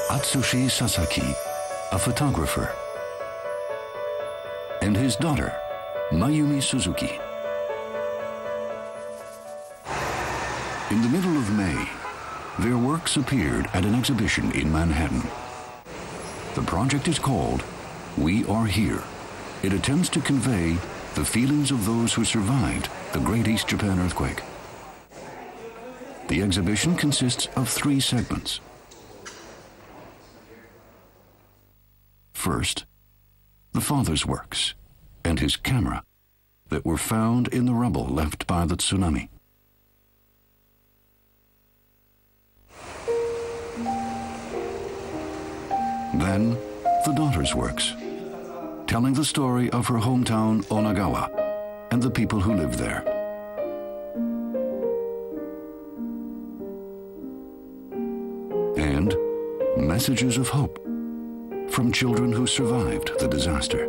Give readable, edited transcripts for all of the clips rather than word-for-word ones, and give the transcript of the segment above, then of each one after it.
Atsushi Sasaki, a photographer, and his daughter, Mayumi Suzuki. In the middle of May, their works appeared at an exhibition in Manhattan. The project is called We Are Here. It attempts to convey the feelings of those who survived the Great East Japan Earthquake. The exhibition consists of 3 segments. First, the father's works and his camera that were found in the rubble left by the tsunami. Then, the daughter's works, telling the story of her hometown Onagawa and the people who live there. And messages of hope from children who survived the disaster.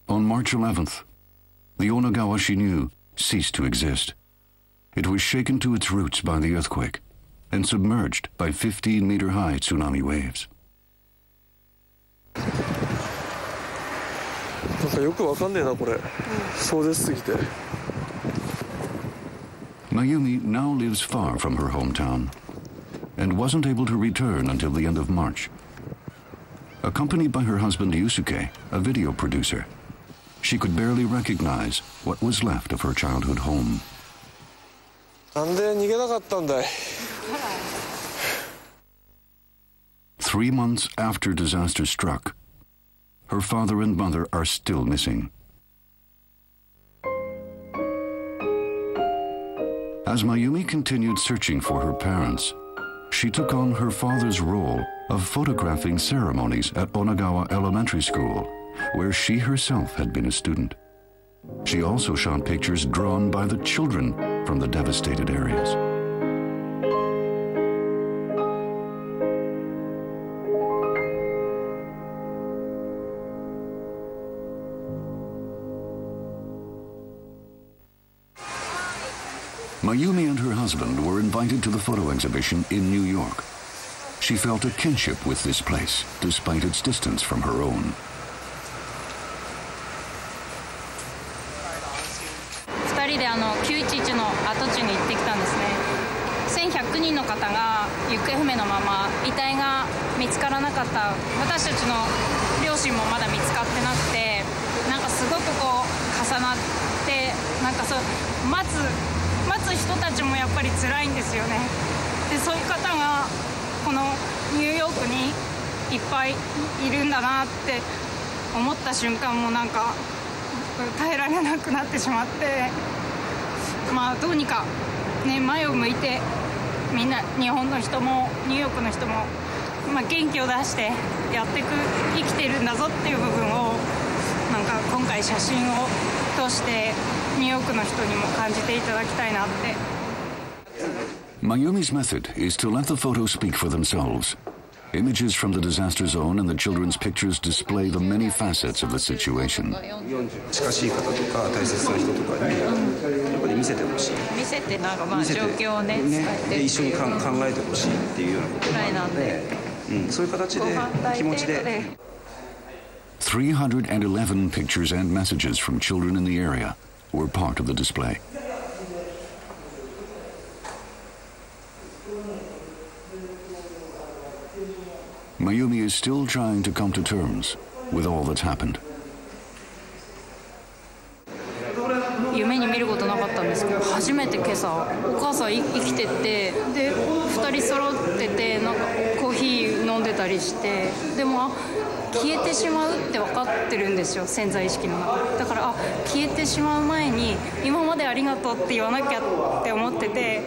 On March 11th, the Onagawa she knew ceased to exist. It was shaken to its roots by the earthquake and submerged by 15-meter-high tsunami waves. Mayumi now lives far from her hometown and wasn't able to return until the end of March. Accompanied by her husband Yusuke, a video producer, she could barely recognize what was left of her childhood home. なんで逃げなかったんだい? 3 months after disaster struck, her father and mother are still missing. As Mayumi continued searching for her parents, she took on her father's role of photographing ceremonies at Onagawa Elementary School, where she herself had been a student. She also shot pictures drawn by the children from the devastated areas. Mayumi and her husband were invited to the photo exhibition in New York. She felt a kinship with this place, despite its distance from her own. 2人で911の跡地に行ってきたんですね。1100人の方が行方不明のまま遺体が見つからなかった。私たちの両親もまだ見つかってなくて、なんかすごくこう重なって、なんか待つ人たちもやっぱり辛いんですよね。でそういう方がこのニューヨークにいっぱいいるんだなって思った瞬間もなんか耐えられなくなってしまって、まあどうにかね前を向いてみんな日本の人もニューヨークの人も、まあ、元気を出してやっていく生きてるんだぞっていう部分をなんか今回写真を通してニューヨークの人にも感じていただきたいなって。Mayumi's method is to let the photos speak for themselves. Images from the disaster zone and the children's pictures display the many facets of the situation. 近しい方とか大切な人とかにやっぱり見せてほしい。見せてなんかまあ状況をね伝えてで一緒に考えてほしいっていうようなことなんで、そういう形で気持ちで。311 pictures and messages from children in the area were part of the display. Mayumi is still trying to come to terms with all that's happened. 夢に見ることなかったんですけど、初めて今朝お母さん生きてて、で2人揃っててなんかコーヒー飲んでたりして、でも消えてしまうって分かってるんですよ、潜在意識の中で。だから消えてしまう前に今までありがとうって言わなきゃって思ってて、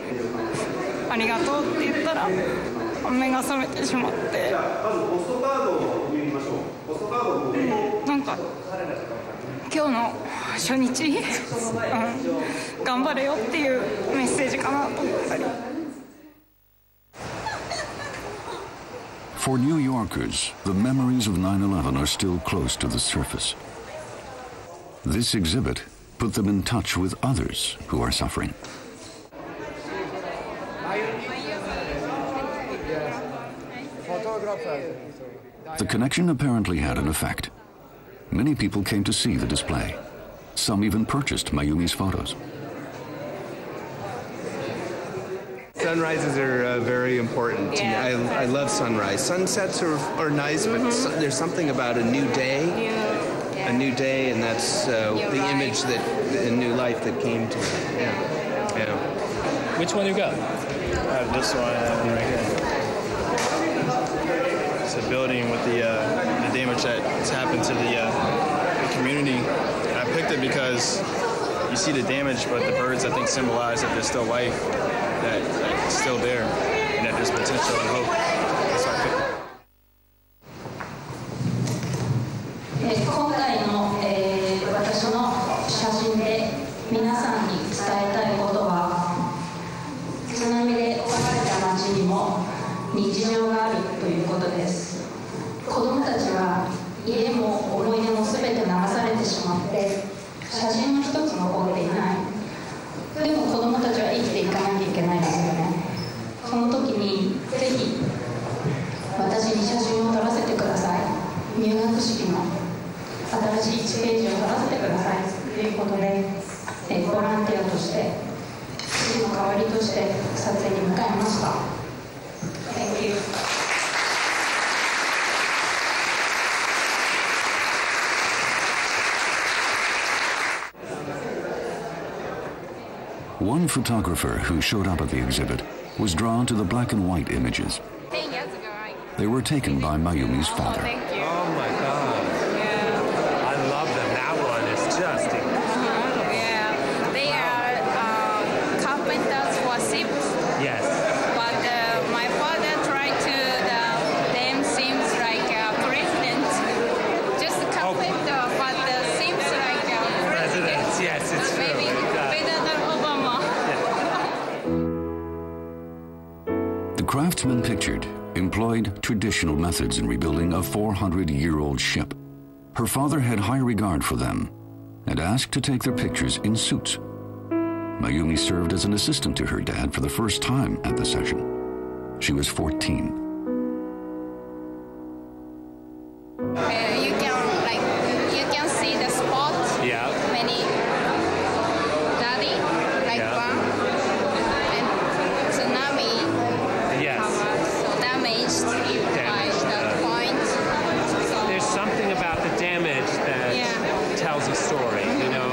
ありがとうって言ったら目が覚めてしまって、なんか今日の初日、頑張れよっていうメッセージかなと思ったり。For New Yorkers, the memories of 9/11 are still close to the surface. This exhibit put them in touch with others who are suffering. The connection apparently had an effect. Many people came to see the display. Some even purchased Mayumi's photos. Sunrises are very important to me. I love sunrise. Sunsets are nice, but there's something about a new day. A new day, and that's the image that a new life that came to me. Yeah. Which one you got? I have this one right here. It's a building with the damage that's happened to the community. And I picked it because you see the damage, but the birds, I think, symbolize that there's still life, that it's still there, and that there's potential and hope. That's why I picked it. 今回の、私の写真で皆さんに伝えたいことは、津波で壊れた町にも日常があるということです。子どもたちは家も思い出も全て流されてしまって写真の一つ残っていない。でも子どもたちは生きていかなきゃいけないですよね。その時にぜひ私に写真を撮らせてください。入学式の新しい1ページを撮らせてくださいということで、ボランティアとして父の代わりとして撮影に向かいました。Thank you. One photographer who showed up at the exhibit was drawn to the black and white images. They were taken by Mayumi's father. Oh my God. Yeah. I love them. That one is just incredible. Yeah. They are carpenters for ships. Yes. But my father tried to them seems like a president. Just a carpenter, but seems like a president. Yes, it's true. Maybe better than Obama. The craftsmen pictured employed traditional methods in rebuilding a 400-year-old ship. Her father had high regard for them and asked to take their pictures in suits. Mayumi served as an assistant to her dad for the first time at the session. She was 14. You can see the spot. Yeah. Many daddy like one and tsunami. Yes. So damaged by that point. So There's something about the damage that tells a story, you know?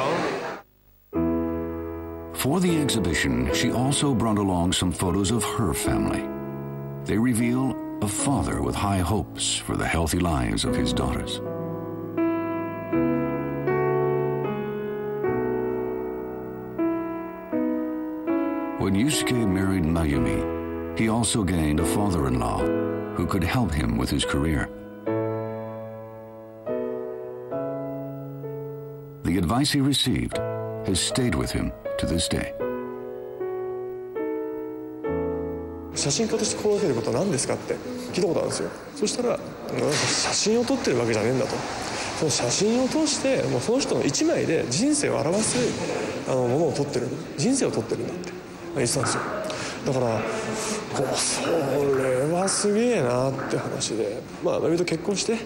For the exhibition, she also brought along some photos of her family. They reveal a father with high hopes for the healthy lives of his daughters. When Yusuke married Mayumi, he also gained a father-in-law who could help him with his career. The advice he received has stayed with him to this day. 写真家として心がけることは何ですかって聞いたことあるんですよ。そしたら写真を撮ってるわけじゃねえんだと。その写真を通してもうその人の一枚で人生を表すものを撮ってる、人生を撮ってるんだって言ってたんですよ。だからそれはすげえなって話で、まあと結婚して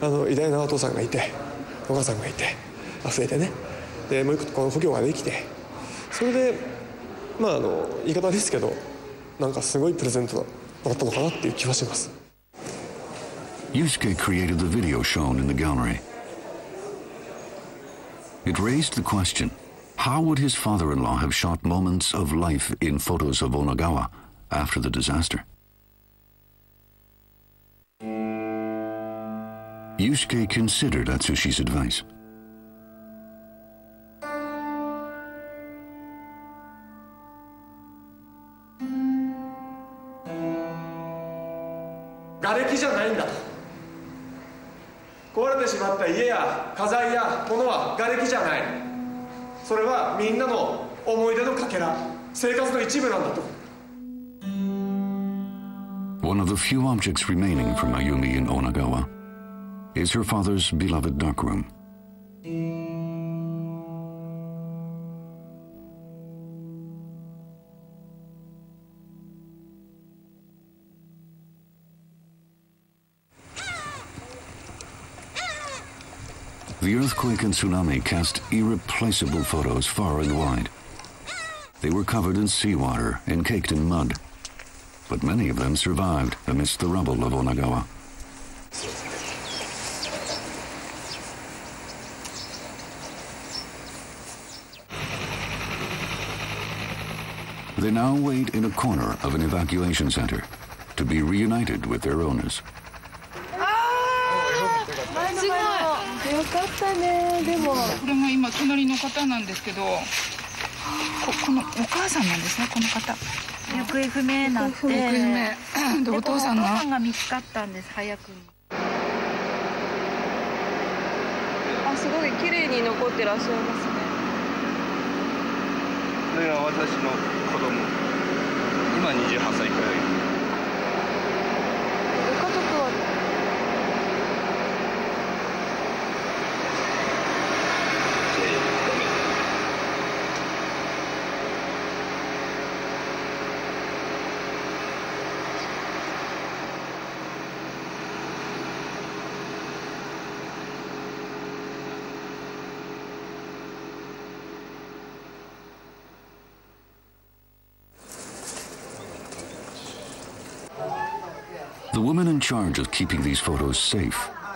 偉大なお父さんがいてお母さんがいて増えてね、でもう一個この故郷ができて、それでまあ言い方ですけどなんかすごいプレゼントだったのかなっていう気はします。Yusuke created the video shown in the gallery. It raised the question, how would his father-in-law have shot moments of life in photos of Onagawa after the disaster? Yusuke considered Atsushi's advice. 瓦礫じゃないんだと。壊れてしまった家や家財や物は瓦礫じゃない。それはみんなの思い出のかけら、生活の一部なんだと。One of the few objects remaining from Mayumi in Onagawa is her father's beloved darkroom. The earthquake and tsunami cast irreplaceable photos far and wide. They were covered in seawater and caked in mud, but many of them survived amidst the rubble of Onagawa. They now wait in a corner of an evacuation center to be reunited with their owners. よかったね。でもこれが今隣の方なんですけど、このお母さんなんですね、この方。行方不明になって。行方不明。でお父さんが見つかったんです、早くに。あ、すごい綺麗に残ってらっしゃいますね。これが私の子供。今28歳くらい。ご家族は。The woman in charge of keeping these photos safe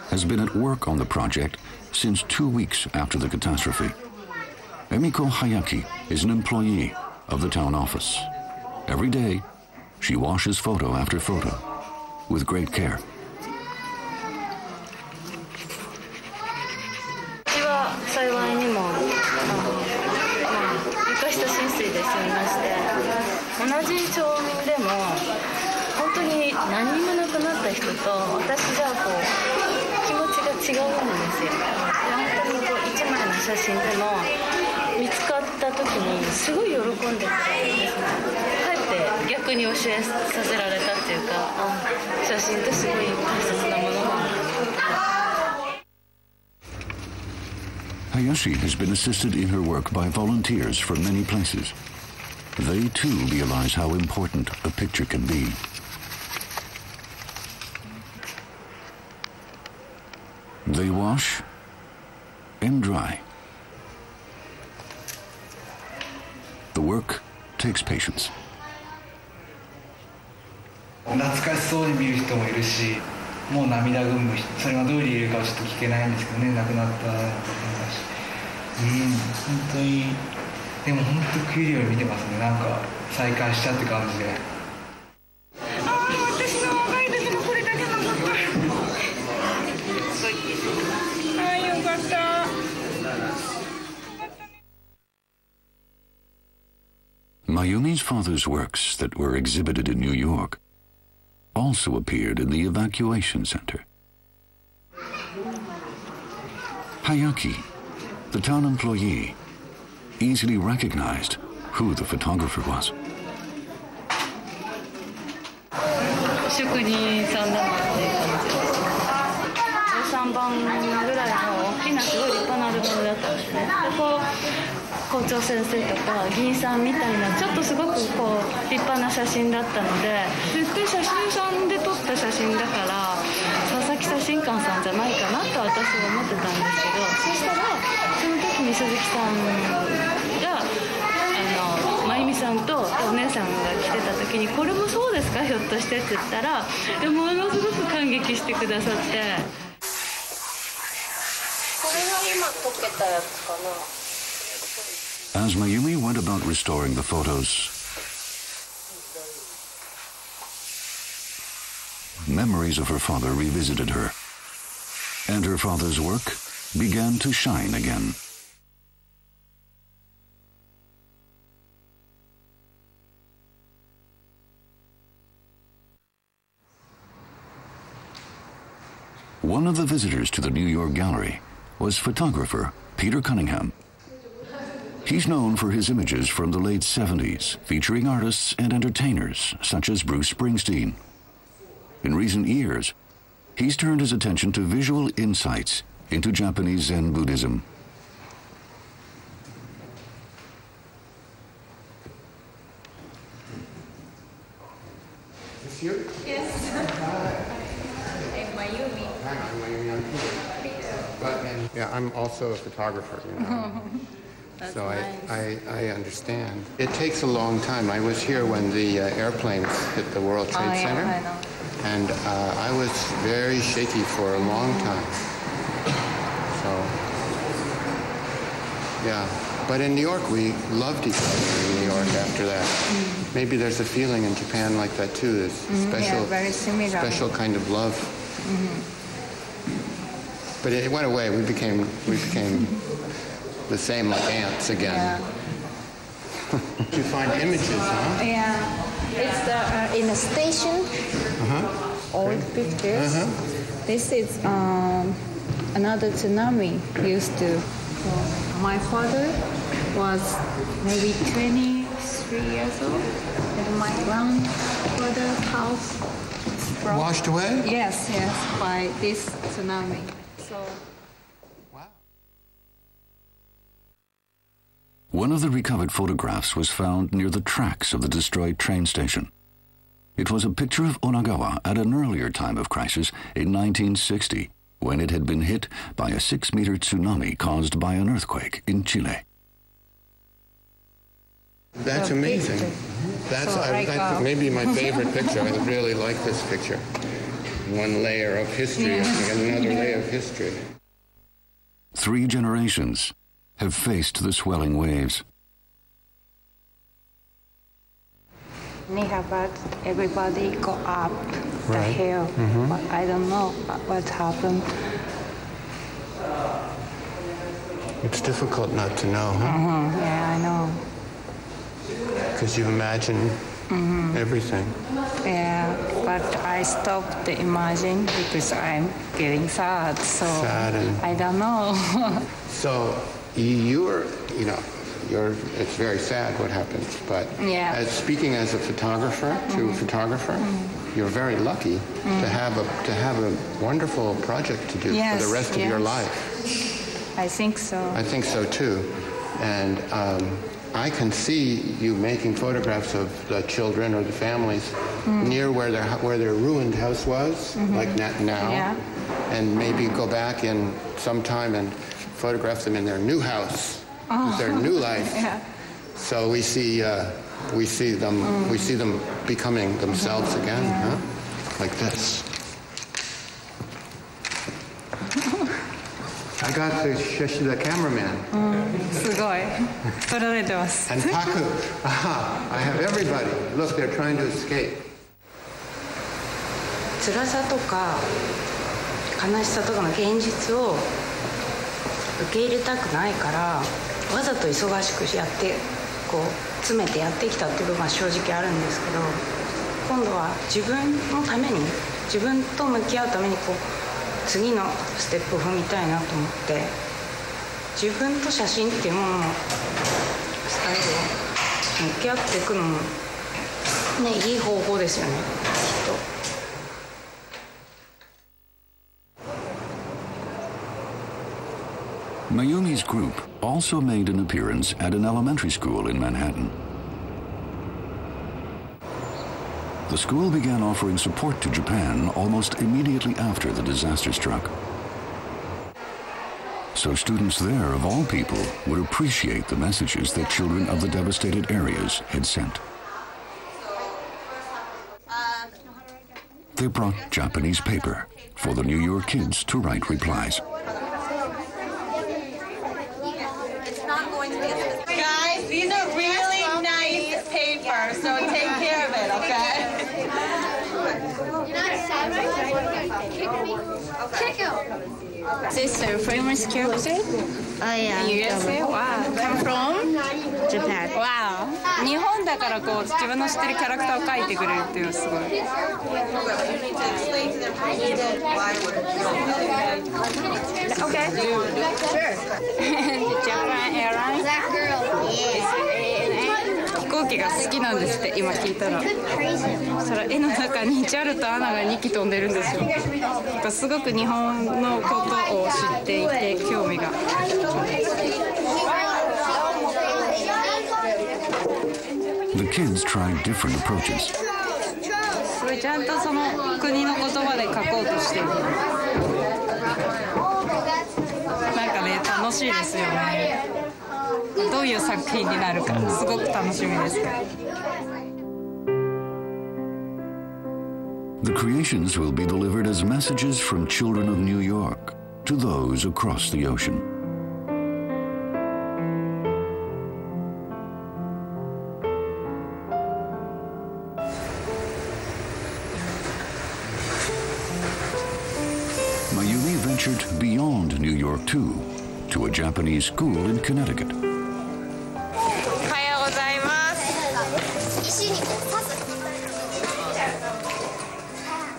has been at work on the project since 2 weeks after the catastrophe. Emiko Hayaki is an employee of the town office. Every day, she washes photo after photo with great care. うちは幸いにも床下浸水で済みまして、同じ町民でも本当に何にもなくなった人と私じゃこう気持ちが違うんですよ。本当にこう1枚の写真でも見つかった時にすごい喜んでくれるんですね。かえって逆に教えさせられたっていうか、写真ってすごい大切なものなんだな。Hayashi has been assisted in her work by volunteers from many places. They too realize how important a picture can be. They wash and dry. The work takes patience. 懐かしそうに見る人もいるし、もう涙ぐむ人、それがどういう理由かはちょっと聞けないんですけどね、亡くなった方もいたし、本当に、でも本当給料見てますね、なんか再開したって感じで。私の若い時もこれだけ残った。ああ、よかった。Mayumi's father's works that were exhibited in New York also appeared in the evacuation center. Hayaki, the town employee, easily recognized who the photographer was. 職人さんだなっていう感じです。13番ぐらいの大きなすごい立派なアルバムだったんですね。でこう校長先生とか議員さんみたいなちょっとすごくこう立派な写真だったので、絶対写真さんで撮った写真だから佐々木写真館さんじゃないかなと私は思ってたんですけど、そしたらその時に鈴木さんが真由美さんとお姉さんが来てた時に、これもそうですかひょっとしてって言ったら、ものすごく感激してくださって。これが今溶けたやつかな。As Mayumi went about restoring the photos, memories of her father revisited her, and her father's work began to shine again. One of the visitors to the New York gallery was photographer Peter Cunningham. He's known for his images from the late 70s, featuring artists and entertainers such as Bruce Springsteen. In recent years, he's turned his attention to visual insights into Japanese Zen Buddhism. Is this you? Yes. Hey, Mayumi. Hi, I'm Mayumi. I'm Peter. Yeah, I'm also a photographer, you know. So nice. I understand. It takes a long time. I was here when the airplanes hit the World Trade Center. I know. And I was very shaky for a long time. So, yeah. But in New York, we loved each other in New York after that. Maybe there's a feeling in Japan like that too. This special, very similar. special kind of love. But it went away. We became the same like ants again. Yeah. You find images, huh? Yeah. It's in a station. Old pictures. This is another tsunami used to. My father was maybe 23 years old, and my grandfather's house broke. Washed away? Yes, by this tsunami. So. One of the recovered photographs was found near the tracks of the destroyed train station. It was a picture of Onagawa at an earlier time of crisis in 1960, when it had been hit by a 6-meter tsunami caused by an earthquake in Chile. That's amazing. That's maybe my favorite picture. I really like this picture. One layer of history, another layer of history. 3 generations have faced the swelling waves. But everybody go up the hill, but I don't know what happened. It's difficult not to know, huh? Yeah, I know. Because you imagine everything. Yeah, but I stopped to imagine because I'm getting sad, so I don't know. So it's very sad what happened, but speaking as a photographer to a photographer, you're very lucky to have a wonderful project to do for the rest of your life. I think so. I think so too, and I can see you making photographs of the children or the families near where their ruined house was, like now, and maybe go back in some time and photograph them in their new house. Their new life. So we see them becoming themselves again, huh? Like this. I got the cameraman. And Paku. I have everybody. Look, they're trying to escape. 辛さとか悲しさとかの現実を受け入れたくないから。わざと忙しくやって詰めてやってきたっていう部分は正直あるんですけど、今度は自分のために自分と向き合うために次のステップを踏みたいなと思って、自分と写真っていうもののスタイルを向き合っていくのもいい方法ですよね、きっと。Mayumi's group also made an appearance at an elementary school in Manhattan. The school began offering support to Japan almost immediately after the disaster struck. So students there, of all people, would appreciate the messages that children of the devastated areas had sent. They brought Japanese paper for the New York kids to write replies. Guys, these are really nice paper, so take care of it, okay? This is a famous character? USA? Wow. Come from? Japan. Wow. 日本だから自分の知ってるキャラクターを描いてくれるっていうすごい。Okay. Sure. Japan Airlines. That girl. Yeah. 飛行機が好きなんですって今聞いたら。それ絵の中に JAL と ANA が2機飛んでるんですよ。すごく日本のことを知っていて興味が。The kids tried different approaches. それちゃんとその国の言葉で書こうとしてる。なんかね楽しいですよね。どういう作品になるかすごく楽しみです。The creations will be delivered as messages from children of New York to those across the ocean. Mayumi ventured beyond New York too, to a Japanese school in Connecticut.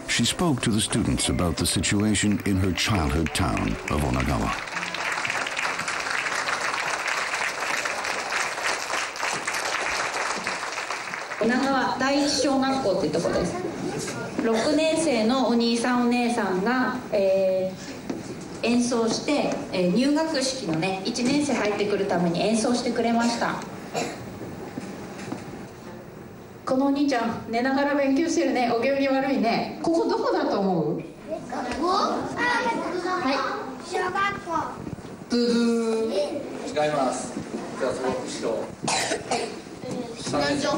She spoke to the students about the situation in her childhood town of Onagawa. 女川第一小学校っていうところです。6年生のお兄さんお姉さんが、演奏して、入学式のね1年生入ってくるために演奏してくれました。このお兄ちゃん寝ながら勉強してるね。お行儀悪いね。ここどこだと思う？はい。小学校。ブブー。違います。じゃあその後ろ。避難所。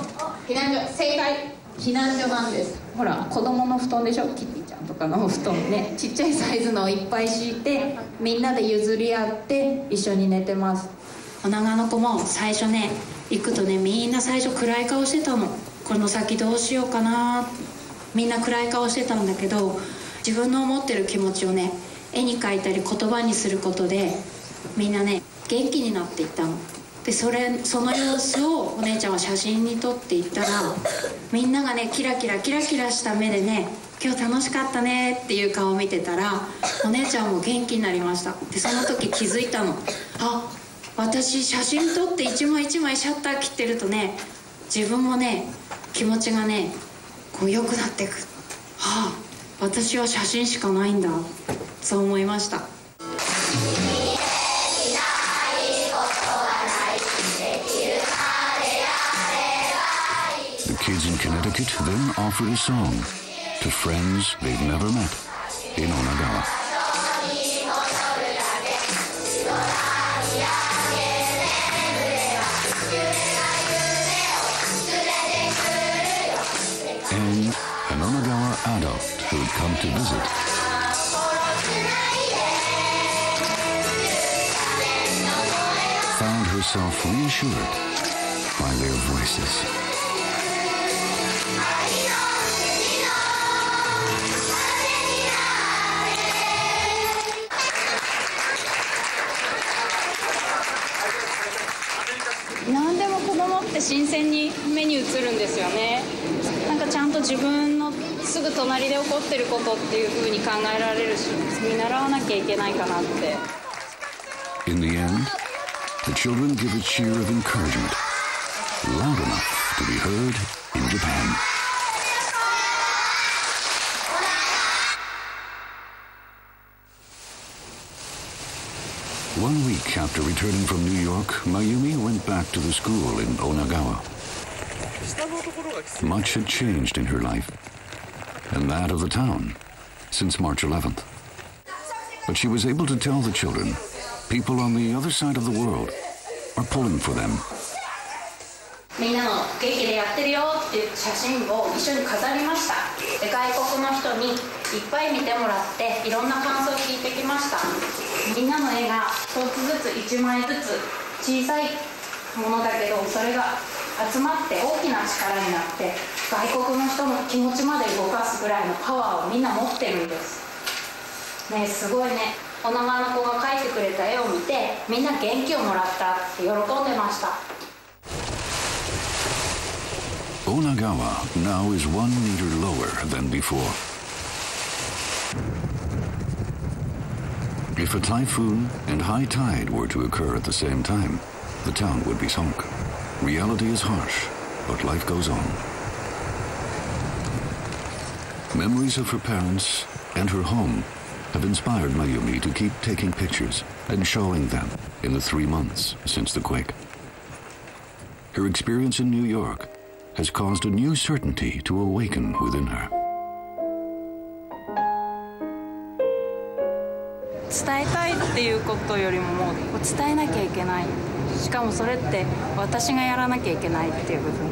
避難所。正解。避難所なんです。ほら子供の布団でしょ。キティちゃんとかのお布団ね。ちっちゃいサイズのをいっぱい敷いてみんなで譲り合って一緒に寝てます。女川の子も最初ね行くとねみんな最初暗い顔してたの。この先どうしようかな。みんな暗い顔してたんだけど自分の思ってる気持ちをね絵に描いたり言葉にすることでみんなね元気になっていったの。でその様子をお姉ちゃんは写真に撮っていったらみんながねキラキラキラキラした目でね今日楽しかったねっていう顔を見てたらお姉ちゃんも元気になりました。でその時気づいたの。あ、私写真撮って一枚一枚シャッター切ってるとね自分もね気持ちがねこう良くなっていく。はあ、私は写真しかないんだ。そう思いました。The kids in Connecticut then offered a song to friends they've never met in Onagawa. And an Onagawa adult who had come to visit found herself reassured by their voices.何でも子供って新鮮に目に映るんですよね。なんかちゃんと自分のすぐ隣で起こってることっていう風に考えられるし見習わなきゃいけないかなって。 In the end, the children give a cheer of encouragement, loud enough to be heard in Japan. One week after returning from New York, Mayumi went back to the school in Onagawa. Much had changed in her life, and that of the town, since March 11th. But she was able to tell the children, people on the other side of the world are pulling for them. みんなの元気でやってるよっていう写真を一緒に飾りました。で外国の人にいっぱい見てもらっていろんな感想を聞いてきました。みんなの絵が一つずつ一枚ずつ小さいものだけどそれが集まって大きな力になって外国の人の気持ちまで動かすぐらいのパワーをみんな持ってるんですね。すごいね。女川の子が描いてくれた絵を見てみんな元気をもらったって喜んでました。 Onagawa now is 1 meter lower than before. If a typhoon and high tide were to occur at the same time, the town would be sunk. Reality is harsh, but life goes on. Memories of her parents and her home have inspired Mayumi to keep taking pictures and showing them in the 3 months since the quake. Her experience in New York has caused a new certainty to awaken within her. 伝えたいっていうことよりももう伝えなきゃいけない。しかもそれって私がやらなきゃいけないっていう部分。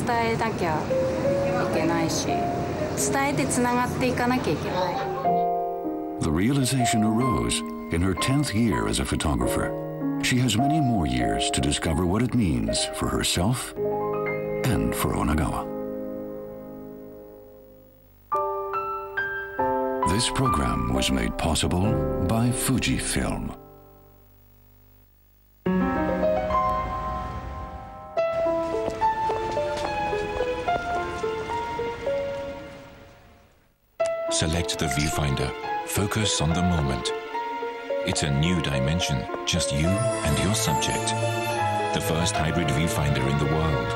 伝えなきゃいけないし、伝えてつながっていかなきゃいけない。The realization arose in her 10th year as a photographer. She has many more years to discover what it means for herself and for Onagawa. This program was made possible by Fujifilm. Select the viewfinder. Focus on the moment. It's a new dimension, just you and your subject. The first hybrid viewfinder in the world.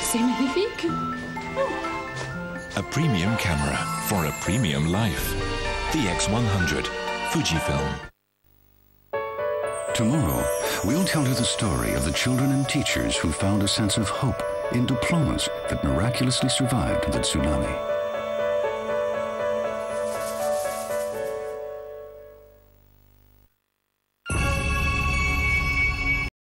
C'est magnifique. A premium camera for a premium life. The X100, Fujifilm. Tomorrow, we'll tell you the story of the children and teachers who found a sense of hope in diplomas that miraculously survived the tsunami.